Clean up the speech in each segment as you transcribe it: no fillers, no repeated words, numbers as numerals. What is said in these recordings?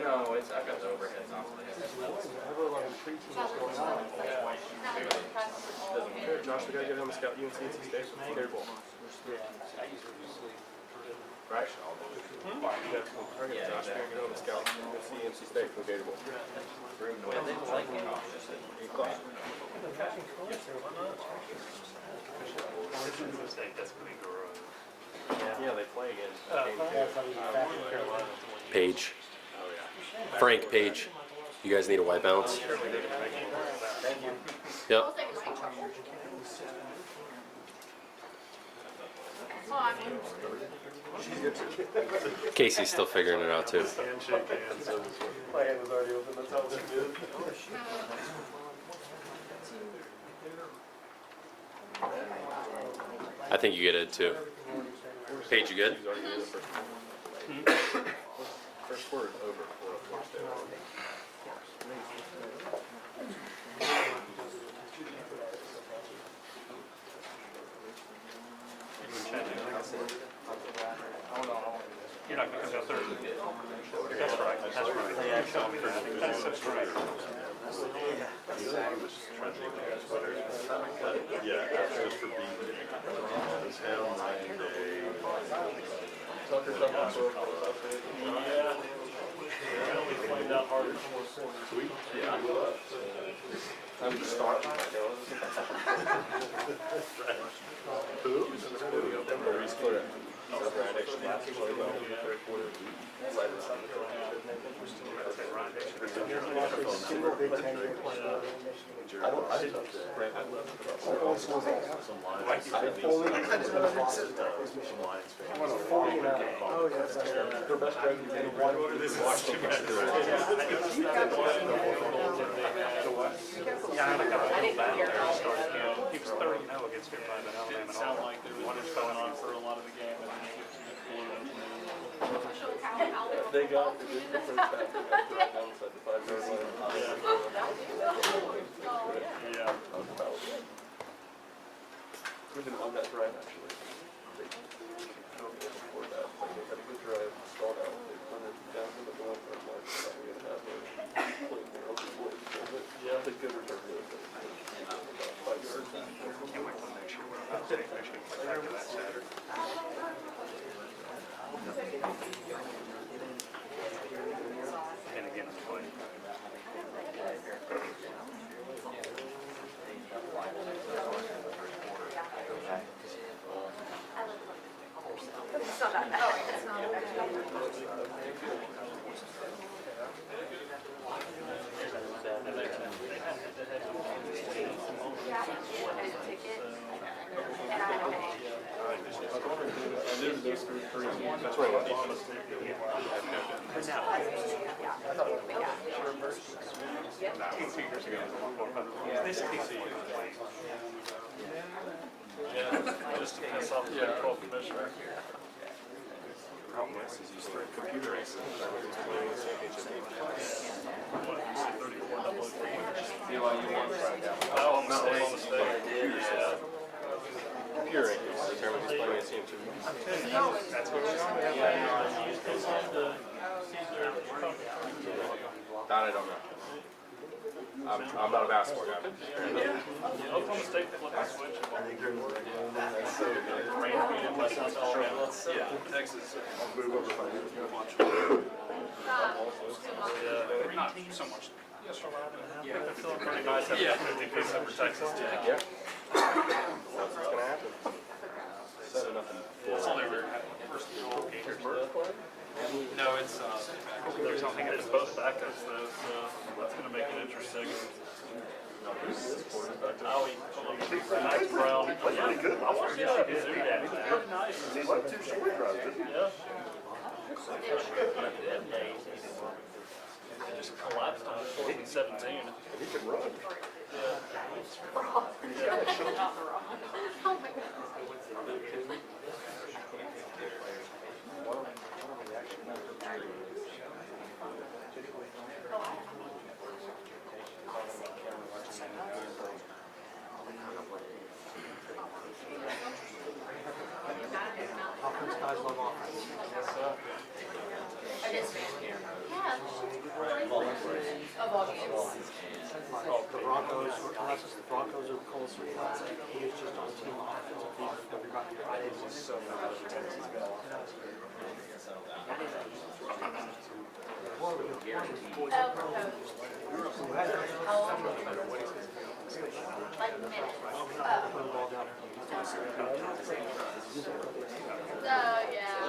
No, it's I've got the overheads off. Josh, we gotta get him a scout. UNC State. Gator Bowl. Right? Yeah. We're gonna Josh, we're gonna get him a scout. UNC State for Gator Bowl. Yeah, they play again. Page. Frank, Page. You guys need a white balance? Thank you. Yep. Casey's still figuring it out too. My hand was already open. That's how it did. I think you get it too. Paige, you good? First quarter is over for Florida State. You're not going to go third. That's right. That's right. That's right. Yeah, that's just for being there. Played out harder. Sweet. Yeah. Time to start. Who? Reese Clear. Yeah, I got a little battle there. He was 30-0 against Fairfield and Alabama. It sounded like there was one going on for a lot of the game. They got the first half. Downside the 5-yard line. Yeah. We've been on that drive actually. They before that, like they had a good drive, stalled out. They punted down to the goal for like 7.5 minutes. Played their open boys. Yeah, they could return to it. About 5 yards. You might want to make sure we're about safe Michigan after that Saturday. And again, it's playing. It's not that bad. It's not that bad. Yeah, I had a ticket and I had to pay. That's right. Just to piss off the Big 12 commissioner. Problem is he's throwing computer races. Computer races determine who's playing against him too. That's what you're That I don't know. I'm not a basketball guy. Oklahoma State flipped the switch. Yeah, Texas. I'll move over 5 years. Not so much. Yeah, that's pretty nice. Yeah, for Texas too. Yeah. What's gonna happen? 7-0. It's only their first dual Gators. No, it's There's nothing it's both backups though, so that's going to make it interesting. Max Brown. Pretty good. I want to see how he did that. He was pretty nice. He went 2 short drives, didn't he? Yeah. He just collapsed on 14-17. He can run. Oh my God. Offense guys love offense. Yeah. football games. The Broncos, unless it's the Broncos or the Colts, he is just on team offensive defense. Everybody is so Tennessee's got Like minutes. put the ball down. Yeah.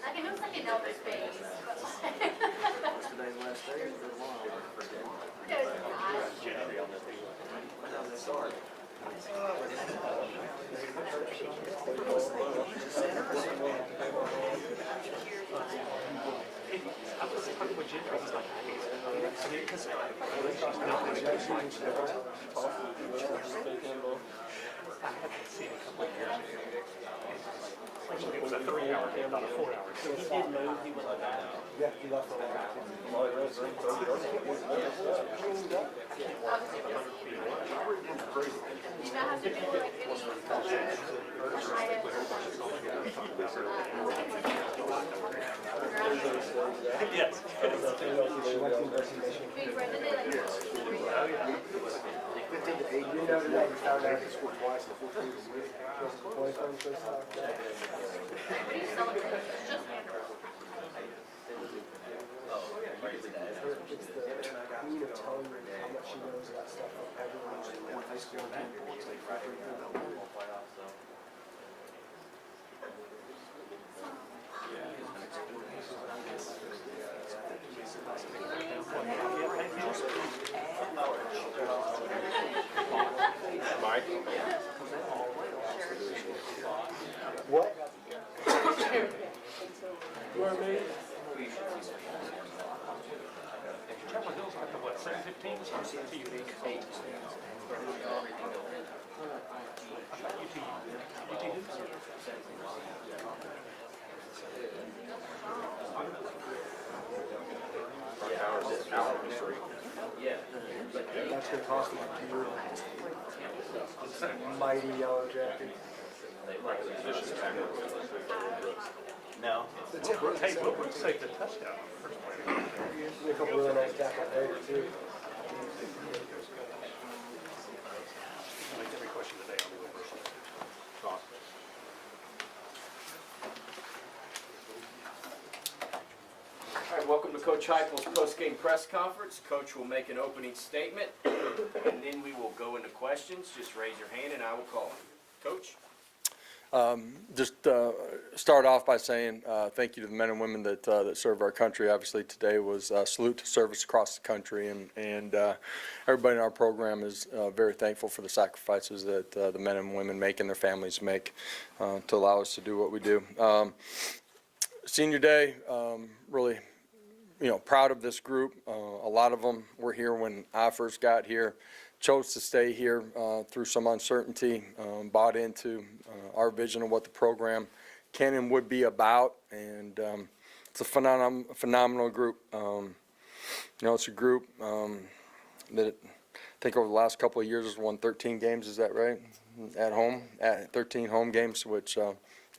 Like it looks like an elder's face, but like. Today's last day for a while. It was a 3-hour game, not a 4-hour. He did move, he was like, yeah, he left the You know how to do like Yes. Big Brenda did like. You know that we found out he scored twice in the 14 week. What do you celebrate? It's just It's the queen of telling you how much she knows about stuff from everyone in high school and Mike? what? Chapel Hill's like what, 7:15? That's going to cost me a mighty yellow jacket. No. Hey, Wilbur saved a touchdown. A couple really nice tackles there, too. Like every question today on Wilbur. All right, welcome to Coach Heupel's post-game press conference. Coach will make an opening statement, and then we will go into questions. Just raise your hand, and I will call on you. Coach? Just start off by saying thank you to the men and women that serve our country. Obviously, today was salute to service across the country, and everybody in our program is very thankful for the sacrifices that the men and women make and their families make to allow us to do what we do. Senior day, really, proud of this group. A lot of them were here when I first got here. Chose to stay here through some uncertainty, bought into our vision of what the program can and would be about, and it's a phenomenal group. It's a group that I think over the last couple of years has won 13 games, is that right? At home, at 13 home games, which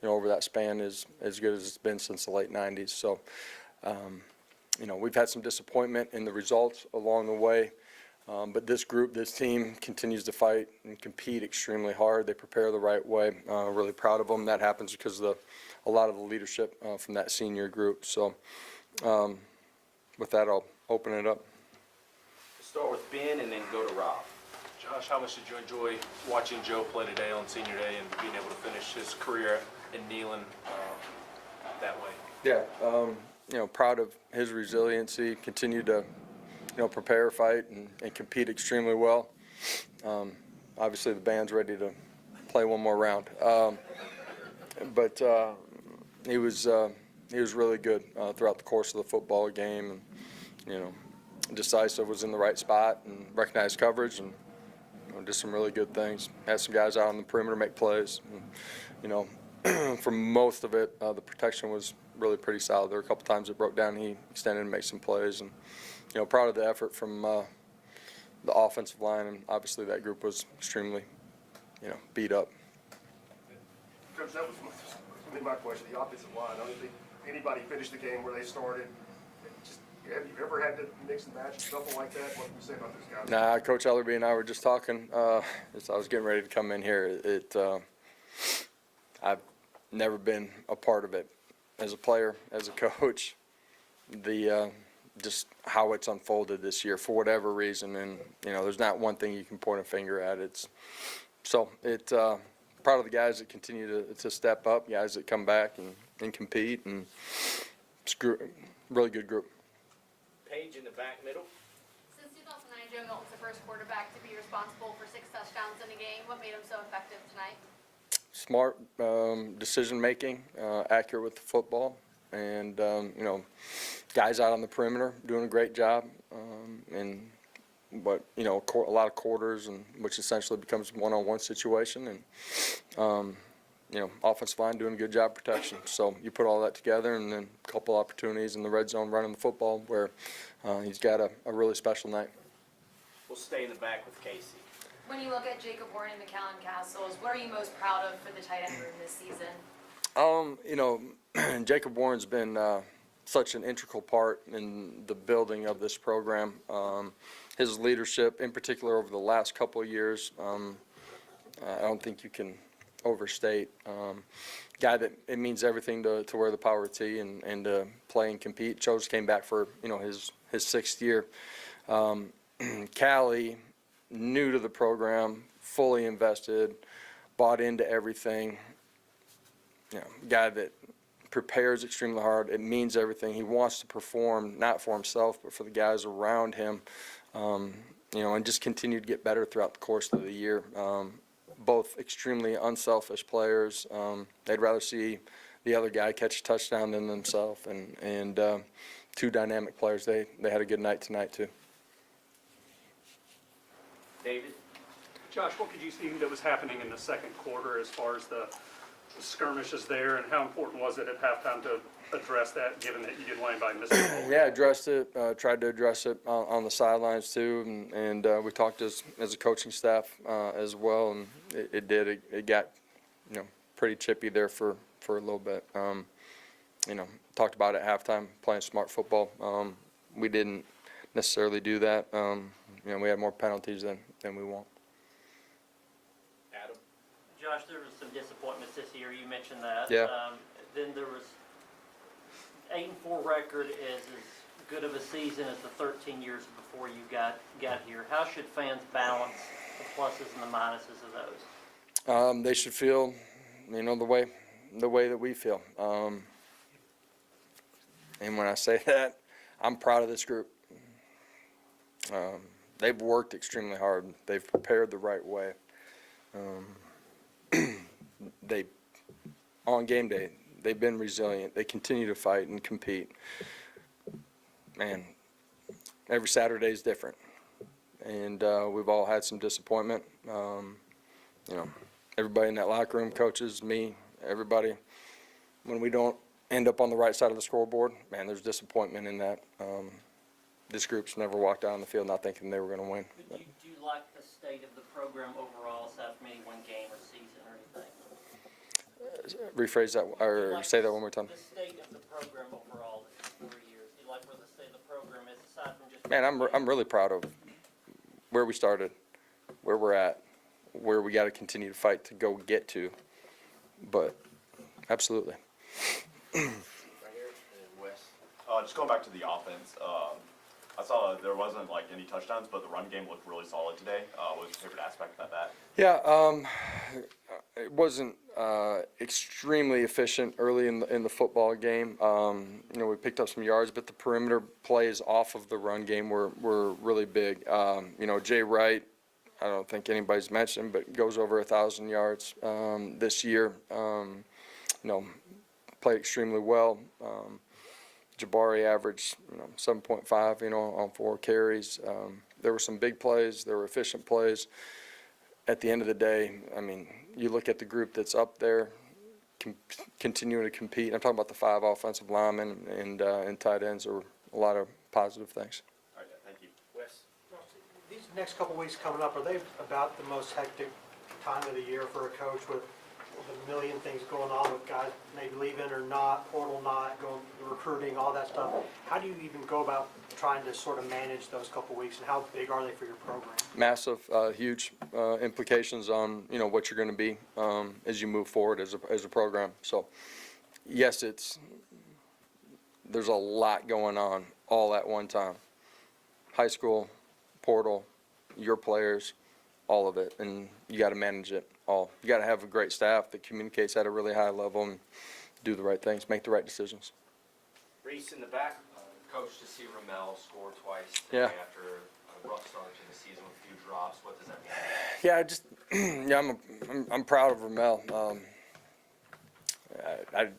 over that span is as good as it's been since the late 90s. So, we've had some disappointment in the results along the way. But this group, this team continues to fight and compete extremely hard. They prepare the right way. Really proud of them. That happens because of a lot of the leadership from that senior group. So with that, I'll open it up. Start with Ben and then go to Rob. Josh, how much did you enjoy watching Joe play today on senior day and being able to finish his career in Neyland that way? Yeah, proud of his resiliency. Continued to prepare, fight, and compete extremely well. Obviously, the band's ready to play one more round. But he was really good throughout the course of the football game, decisive, was in the right spot and recognized coverage and did some really good things. Had some guys out on the perimeter make plays. And, for most of it, the protection was really pretty solid. There were a couple times it broke down. He extended and made some plays. And, proud of the effort from the offensive line. And obviously that group was extremely, beat up. Coach, that was my question. The offensive line. I don't think anybody finished the game where they started. Have you ever had to mix and match something like that? What can you say about those guys? Nah, Coach Ellerby and I were just talking as I was getting ready to come in here. I've never been a part of it as a player, as a coach. Just how it's unfolded this year for whatever reason, and there's not one thing you can point a finger at. Proud of the guys that continue to step up, guys that come back and compete, and it's really good group. Page in the back middle. Since 2009, Joe Milton's the first quarterback to be responsible for 6 touchdowns in a game. What made him so effective tonight? Smart decision making, accurate with the football, and guys out on the perimeter doing a great job. But a lot of quarters, and which essentially becomes a one-on-one situation, and offensive line doing a good job protection. So you put all that together, and then a couple opportunities in the red zone running the football where he's got a really special night. We'll stay in the back with Casey. When you look at Jacob Warren and McAllen Castles, what are you most proud of for the tight end room this season? Jacob Warren's been such an integral part in the building of this program. His leadership, in particular over the last couple of years, I don't think you can overstate. Guy that it means everything to wear the power tee and to play and compete. Chose came back for his 6th year. Callie, new to the program, fully invested, bought into everything. Guy that prepares extremely hard. It means everything. He wants to perform, not for himself, but for the guys around him. And just continue to get better throughout the course of the year. Both extremely unselfish players. They'd rather see the other guy catch a touchdown than themselves. And 2 dynamic players. They had a good night tonight too. David? Josh, what could you see that was happening in the second quarter as far as the skirmishes there, and how important was it at halftime to address that, given that you did line by missing the ball? Yeah, addressed it. Tried to address it on the sidelines too, and we talked as a coaching staff as well, and it got pretty chippy there for a little bit. Talked about it at halftime, playing smart football. We didn't necessarily do that. We had more penalties than we want. Adam? Josh, there was some disappointments this year. You mentioned that. Yeah. Then there was 8-4 record is as good of a season as the 13 years before you got here. How should fans balance the pluses and the minuses of those? They should feel, the way that we feel. And when I say that, I'm proud of this group. They've worked extremely hard. They've prepared the right way. On game day, they've been resilient. They continue to fight and compete. Man, every Saturday is different. And we've all had some disappointment. Everybody in that locker room, coaches, me, everybody, when we don't end up on the right side of the scoreboard, man, there's disappointment in that. This group's never walked out on the field not thinking they were going to win. Do you like the state of the program overall, aside from any one game or season or anything? Rephrase that, or say that one more time. The state of the program overall in 3 years. Do you like where the state of the program is, aside from just... Man, I'm really proud of where we started, where we're at, where we got to continue to fight to go get to. But absolutely. Right here, and Wes. Just going back to the offense, I saw there wasn't like any touchdowns, but the run game looked really solid today. What was your favorite aspect about that? Yeah, it wasn't extremely efficient early in the football game. We picked up some yards, but the perimeter plays off of the run game were really big. Jay Wright, I don't think anybody's mentioned, but goes over 1,000 yards this year. Played extremely well. Jabari averaged, 7.5, on 4 carries. There were some big plays. There were efficient plays. At the end of the day, you look at the group that's up there, continuing to compete. I'm talking about the 5 offensive linemen and tight ends. There were a lot of positive things. All right, thank you. Wes? These next couple weeks coming up, are they about the most hectic time of the year for a coach with a million things going on with guys maybe leaving or not, portal not, going recruiting, all that stuff? How do you even go about trying to sort of manage those couple weeks, and how big are they for your program? Massive, huge implications on what you're going to be as you move forward as a program. So, yes, there's a lot going on all at one time. High school, portal, your players, all of it, and you got to manage it all. You got to have a great staff that communicates at a really high level and do the right things, make the right decisions. Reese in the back. Coach, to see Ramel score twice Yeah. after a rough start to the season with a few drops, what does that mean? Yeah, I'm proud of Ramel. I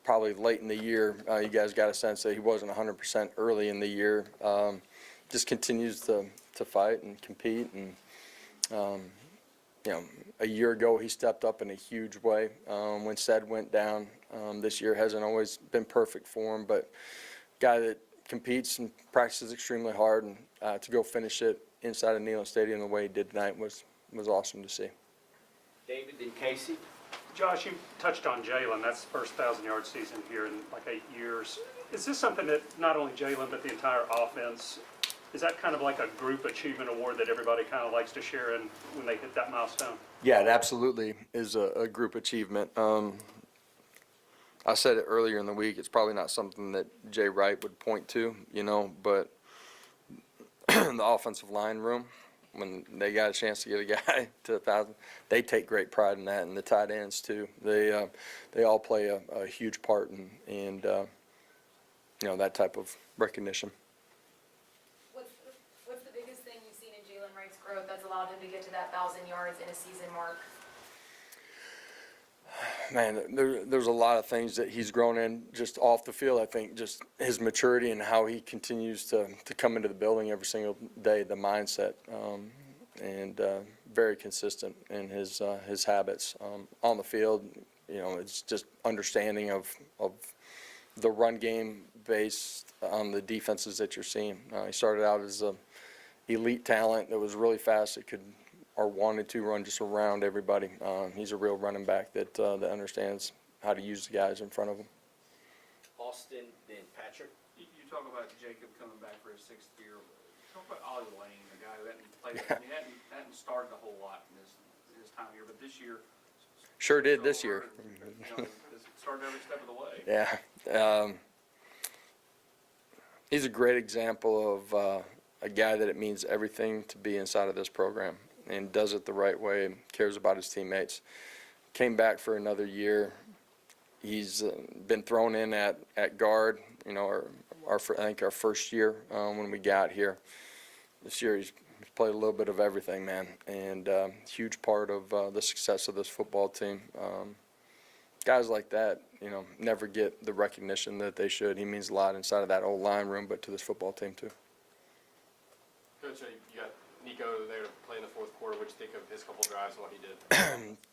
probably late in the year, you guys got a sense that he wasn't 100% early in the year. Just continues to fight and compete, and a year ago he stepped up in a huge way when Sed went down. This year hasn't always been perfect for him, but guy that competes and practices extremely hard, and to go finish it inside of Neyland Stadium the way he did tonight was awesome to see. David and Casey. Josh, you touched on Jalen. That's the first 1,000-yard season here in like 8 years. Is this something that not only Jalen but the entire offense, is that kind of like a group achievement award that everybody kind of likes to share in when they hit that milestone? Yeah, it absolutely is a group achievement. I said it earlier in the week, it's probably not something that Jay Wright would point to, but the offensive line room, when they got a chance to get a guy to 1,000, they take great pride in that, and the tight ends too. They all play a huge part in that type of recognition. What's the biggest thing you've seen in Jalen Wright's growth that's allowed him to get to that 1,000 yards in a season mark? Man, there's a lot of things that he's grown in just off the field. I think just his maturity and how he continues to come into the building every single day, the mindset, and very consistent in his habits. On the field, it's just understanding of the run game based on the defenses that you're seeing. He started out as an elite talent that was really fast. It could or wanted to run just around everybody. He's a real running back that understands how to use the guys in front of him. Austin, then Patrick. You talk about Jacob coming back for his 6th year. Talk about Ollie Lane, a guy who hadn't played, he hadn't started a whole lot in his time here, but this year. Sure did this year. Started every step of the way. Yeah. He's a great example of a guy that it means everything to be inside of this program and does it the right way, cares about his teammates. Came back for another year. He's been thrown in at guard, I think our first year when we got here. This year he's played a little bit of everything, man, and huge part of the success of this football team. Guys like that, never get the recognition that they should. He means a lot inside of that old line room, but to this football team too. Coach, you got Nico there to play in the 4th quarter. What did you think of his couple drives and what he did?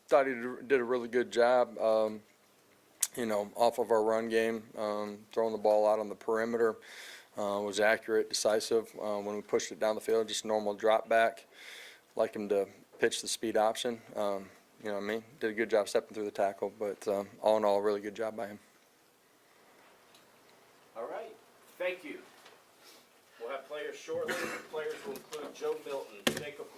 Thought he did a really good job, off of our run game, throwing the ball out on the perimeter, was accurate, decisive. When we pushed it down the field, just normal drop back. Like him to pitch the speed option. Did a good job stepping through the tackle, but all in all, really good job by him. All right. Thank you. We'll have players shortly. Players will include Joe Milton, Jacob